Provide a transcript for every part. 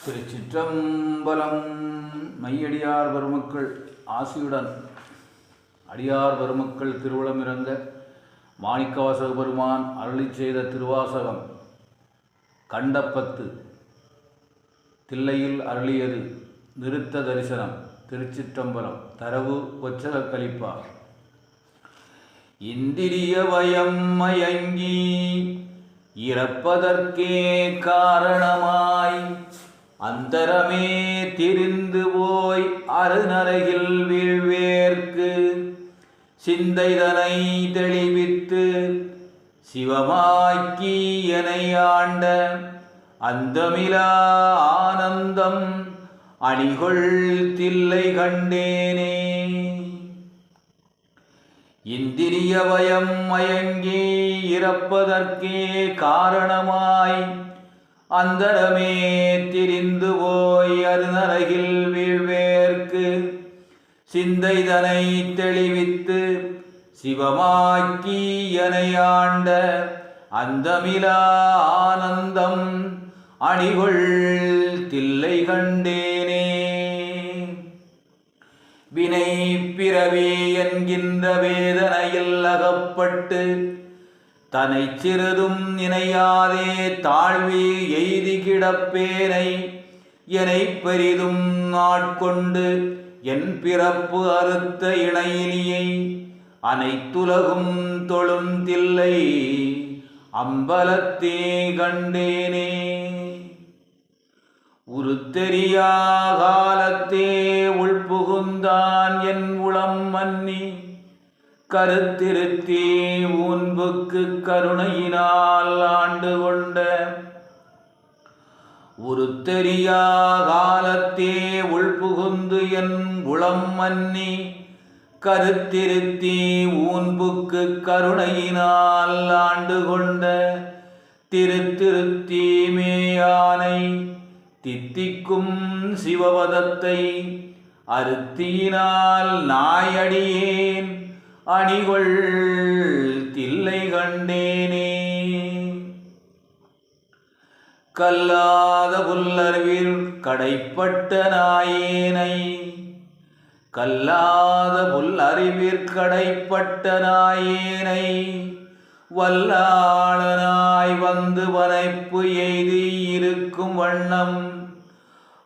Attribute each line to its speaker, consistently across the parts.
Speaker 1: திருச்சிற்றம்பலம். மையடியார் பெருமக்கள் ஆசியுடன் அடியார் பெருமக்கள் திருவுளமிறங்க மாணிக்கவாசக பெருமான் அருளி செய்த திருவாசகம் கண்டப்பத்து தில்லையில் அருளியது நிறுத்த தரிசனம். திருச்சிற்றம்பலம். தரவு கொச்சக கலிப்பார். இந்திரிய வயம் மயங்கி இறப்பதற்கே காரணமாய் அந்தரமே திரிந்து போய் அருநரகில் வீழ்வேற்கு சிந்தைதனை தெளிவித்து சிவமாக்கி எனை ஆண்ட அந்தமிலா ஆனந்தம் அணிகொள் தில்லை கண்டேனே. இந்திரிய வயம் மயங்கி இறப்பதற்கே காரணமாய் அந்தரமே திரிந்து போய் அருநரகில் வீழ்வேற்கு சிந்தைதனை தெளிவித்து சிவமாக்கி எனை ஆண்ட அந்தமிலா ஆனந்தம் அணிகொள் தில்லை கண்டேனே. வினை பிறவி என்கின்ற வேதனையில் அகப்பட்டு தனை சிறிதும் நினையாதே தாழ்வி எய்தி கிடப்பேனை எனை பெரிதும் நாட்கொண்டு என் பிறப்பு அறுத்த இணையிலியை அனைத்துலகும் தொழும் தில்லை அம்பலத்தே கண்டேனே. உருத்தெரியா காலத்தே உள்புகுந்தான் என் உளம் மன்னி கருத்திருத்தி ஊன்புக்கு கருணையினால் ஆண்டு கொண்ட உருத்தெரியா காலத்தே உள்புகுந்து என் உளம் மன்னி கருத்திருத்தி ஊன்புக்கு கருணையினால் ஆண்டு கொண்ட திருத்திருத்தி மேயானை தித்திக்கும் சிவபதத்தை அருத்தியினால் நாயடியேன் அணிகொள் தில்லை கண்டேனே. கல்லாத புல்லறிவில் கடைப்பட்ட நாயேனை கல்லாத புல்லறிவிற்கடைப்பட்ட நாயேனை வல்லாளனாய் வந்து வனைப்பு எய்தி இருக்கும் வண்ணம்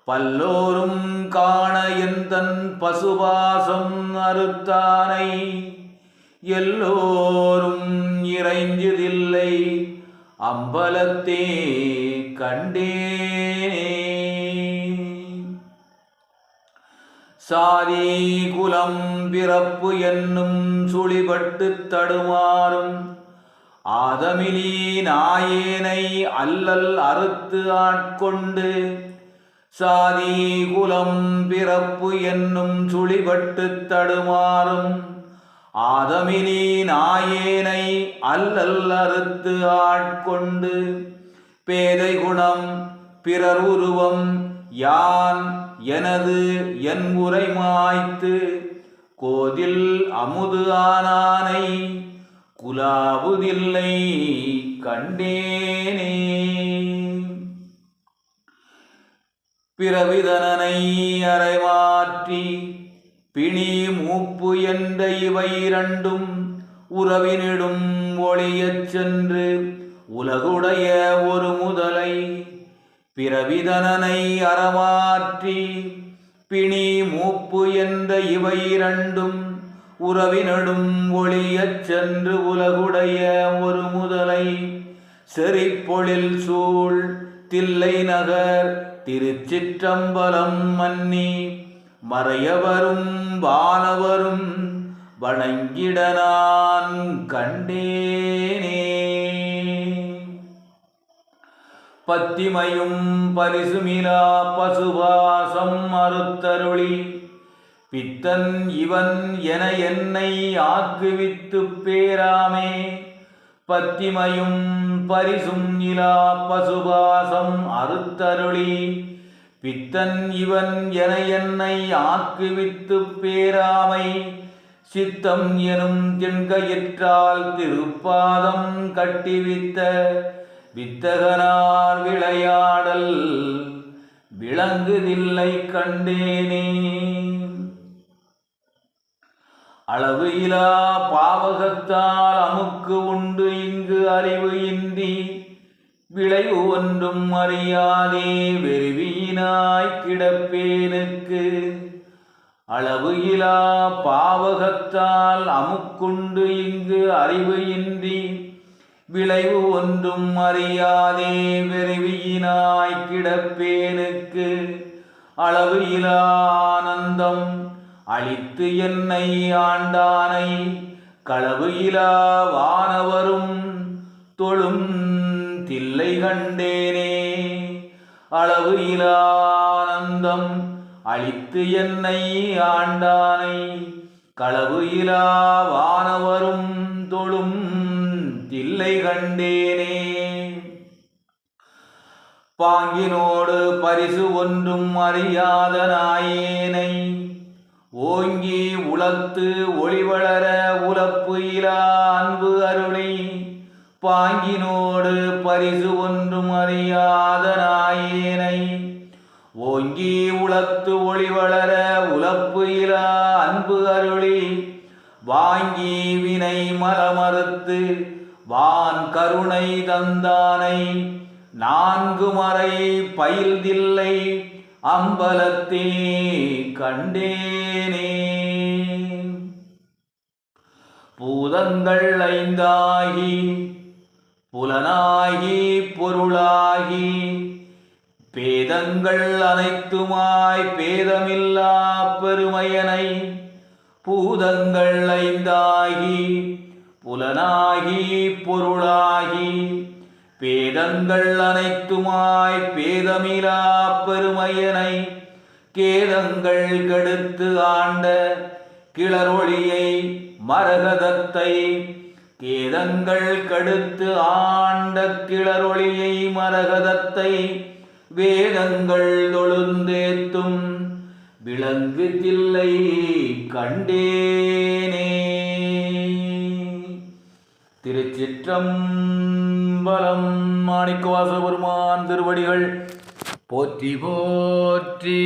Speaker 1: பல்லோரும் காண என் தன் பசுபாசம் அறுத்தானை எல்லோரும் இறைஞ்சுதில்லை அம்பலத்தே கண்டேனே. சாதி குலம் பிறப்பு என்னும் சுழிபட்டு தடுமாறும் ஆதமிலி நாயேனை அல்லல் அறுத்து ஆட்கொண்டு சாதி குலம் பிறப்பு என்னும் சுழிபட்டு தடுமாறும் ஆதமிலி நாயேனை அல்லல் அறுத்து ஆட்கொண்டு பேதை குணம் பிறர் உருவம் யான் எனது என் உரை மாய்த்து கோதில் அமுது ஆனானை குலாவுதில்லை கண்டேனே. பிறவிதனனை அறைமாற்றி பிணி மூப்பு என்ற இவை இரண்டும் உறவினிடும் ஒளியச் சென்று உலகுடைய ஒரு முதலை பிறவிதனனை அறமாற்றி பிணி மூப்பு என்ற இவை இரண்டும் உறவினடும் ஒளியச் சென்று உலகுடைய ஒரு முதலை செறிப்பொழில் சூழ் தில்லை நகர் திருச்சிற்றம்பலம் மன்னி மறையவரும் வானவரும் வணங்கிட நான் கண்டேனே. பத்திமையும் பரிசுமிலா பசுபாசம் அறுத்தருளி பித்தன் இவன் என என்னை ஆக்குவித்து பேராமே பத்திமையும் பரிசும் இலா பசுபாசம் அறுத்தருளி பித்தன் இவன் என என்னை ஆக்குவித்து பேராமை சித்தம் எனும் தென்கயிற்றால் திருப்பாதம் கட்டிவித்த வித்தகனார் விளையாடல் விளங்குதில்லை கண்டேனே. அளவு இலா பாவகத்தால் அமுக்கு உண்டு இங்கு அறிவு இன்றி விளைவு ஒன்றும் அறியாதே வெறுவியினாய் கிடப்பேனுக்கு. அளவு இலா பாவகத்தால் அமுக்குண்டு இங்கு அறிவு இன்றி விளைவு ஒன்றும் அறியாதே வெறுவியினாய் கிடப்பேனுக்கு. அளவு இலா ஆனந்தம் அளித்து என்னை ஆண்டானை களவு இலா வானவரும் தொழும் தில்லை கண்டேனே. அளவு இலா ஆனந்தம் அளித்து என்னை ஆண்டானை களவு இலா வானவரும் தொழும் தில்லை கண்டேனே. பாங்கினோடு பரிசு ஒன்றும் அறியாத நாயேனை ஓங்கி உலத்து ஒளிவளர உலப்பு இலா அன்பு அருளி. பாங்கினோடு பரிசு ஒன்றும் அறியாத நாயேனை ஓங்கி உலத்து ஒளிவளர உலப்பு இலா அன்பு அருளி. வாங்கி வினை மலமறுத்து வான் கருணை தந்தானை நான்கு மறை பயில்தில்லை அம்பலத்தே கண்டேனே. பூதங்கள் ஐந்தாகி புலனாகி பொருளாகி பேதங்கள் அனைத்துமாய் பேதமில்லா பெருமையனை. பூதங்கள் ஐந்தாகி புலனாகி பொருளாகி பேதங்கள் அனைத்துமாய் பேதமிலா பெருமையனை. கேதங்கள் கெடுத்து ஆண்ட கிளரொளியை மரகதத்தை. கேதங்கள் கெடுத்து ஆண்ட கிளரொளியை மரகதத்தை வேதங்கள் தொழுந்தேத்தும் விளங்கு தில்லை கண்டேனே. திருச்சிற்றம்பலம். மாணிக்கவாச பெருமான் திருவடிகள் போற்றி போற்றி.